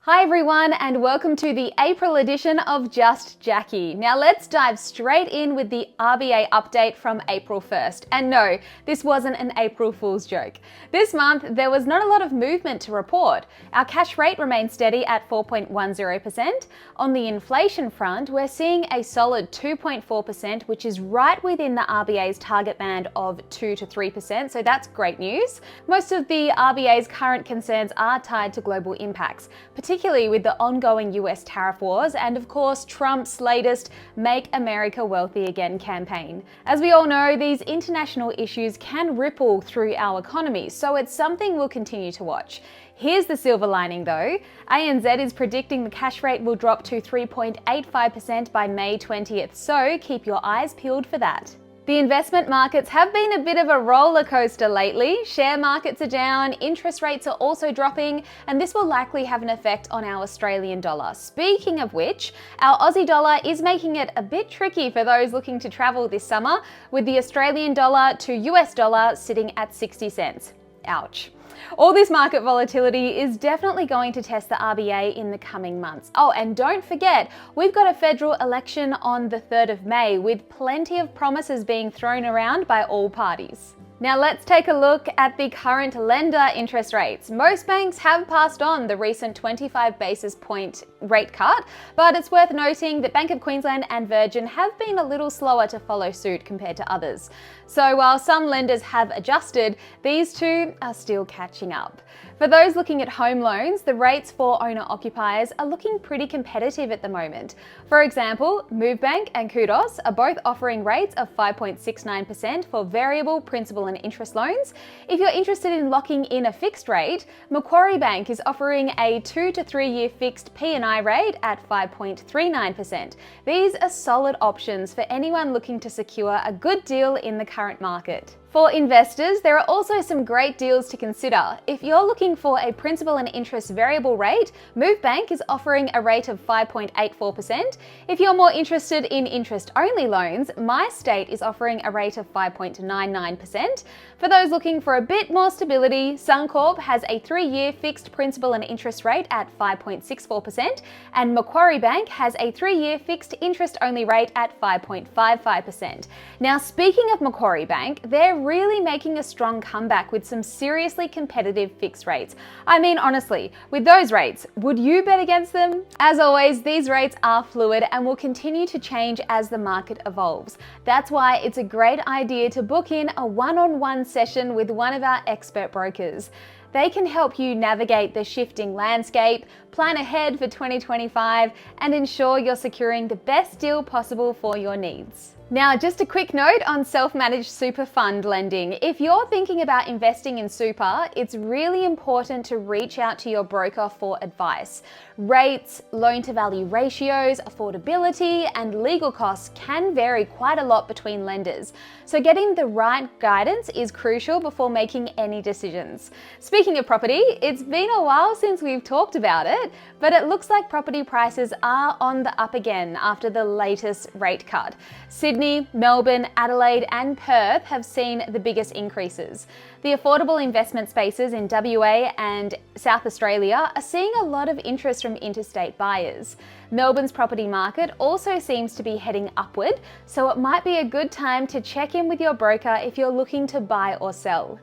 Hi everyone, and welcome to the April edition of Just Jackie. Now let's dive straight in with the RBA update from April 1st. And no, this wasn't an April Fool's joke. This month, there was not a lot of movement to report. Our cash rate remained steady at 4.10%. On the inflation front, we're seeing a solid 2.4%, which is right within the RBA's target band of 2 to 3%, so that's great news. Most of the RBA's current concerns are tied to global impacts, particularly with the ongoing US tariff wars and, of course, Trump's latest Make America Wealthy Again campaign. As we all know, these international issues can ripple through our economy, so it's something we'll continue to watch. Here's the silver lining though. ANZ is predicting the cash rate will drop to 3.85% by May 20th, so keep your eyes peeled for that. The investment markets have been a bit of a roller coaster lately. Share markets are down, interest rates are also dropping, and this will likely have an effect on our Australian dollar. Speaking of which, our Aussie dollar is making it a bit tricky for those looking to travel this summer, with the Australian dollar to US dollar sitting at 60 cents. Ouch. All this market volatility is definitely going to test the RBA in the coming months. Oh, and don't forget, we've got a federal election on the 3rd of May, with plenty of promises being thrown around by all parties. Now let's take a look at the current lender interest rates. Most banks have passed on the recent 25 basis point rate cut, but it's worth noting that Bank of Queensland and Virgin have been a little slower to follow suit compared to others. So while some lenders have adjusted, these two are still catching up. For those looking at home loans, the rates for owner-occupiers are looking pretty competitive at the moment. For example, MoveBank and Kudos are both offering rates of 5.69% for variable, principal and interest loans. If you're interested in locking in a fixed rate, Macquarie Bank is offering a 2 to 3 year fixed P&I rate at 5.39%. These are solid options for anyone looking to secure a good deal in the current market. For investors, there are also some great deals to consider. If you're looking for a principal and interest variable rate, MoveBank is offering a rate of 5.84%. If you're more interested in interest-only loans, MyState is offering a rate of 5.99%. For those looking for a bit more stability, Suncorp has a 3-year fixed principal and interest rate at 5.64%, and Macquarie Bank has a 3-year fixed interest-only rate at 5.55%. Now, speaking of Macquarie Bank, they're really making a strong comeback with some seriously competitive fixed rates. I mean, honestly, with those rates, would you bet against them? As always, these rates are fluid and will continue to change as the market evolves. That's why it's a great idea to book in a one-on-one session with one of our expert brokers. They can help you navigate the shifting landscape, plan ahead for 2025, and ensure you're securing the best deal possible for your needs. Now, just a quick note on self-managed super fund lending. If you're thinking about investing in super, it's really important to reach out to your broker for advice. Rates, loan-to-value ratios, affordability, and legal costs can vary quite a lot between lenders. So getting the right guidance is crucial before making any decisions. Speaking of property, it's been a while since we've talked about it, but it looks like property prices are on the up again after the latest rate cut. Sydney, Melbourne, Adelaide and Perth have seen the biggest increases. The affordable investment spaces in WA and South Australia are seeing a lot of interest from interstate buyers. Melbourne's property market also seems to be heading upward, so it might be a good time to check in with your broker if you're looking to buy or sell.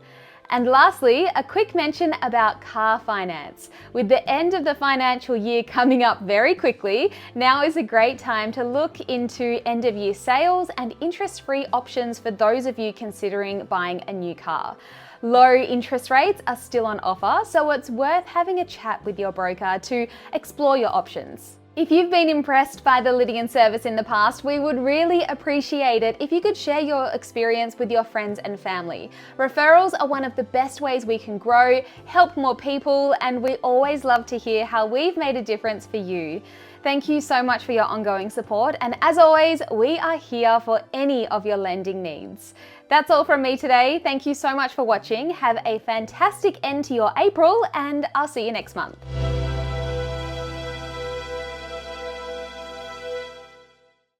And lastly, a quick mention about car finance. With the end of the financial year coming up very quickly, now is a great time to look into end-of-year sales and interest-free options for those of you considering buying a new car. Low interest rates are still on offer, so it's worth having a chat with your broker to explore your options. If you've been impressed by the Lydian service in the past, we would really appreciate it if you could share your experience with your friends and family. Referrals are one of the best ways we can grow, help more people, and we always love to hear how we've made a difference for you. Thank you so much for your ongoing support, and as always, we are here for any of your lending needs. That's all from me today. Thank you so much for watching. Have a fantastic end to your April, and I'll see you next month.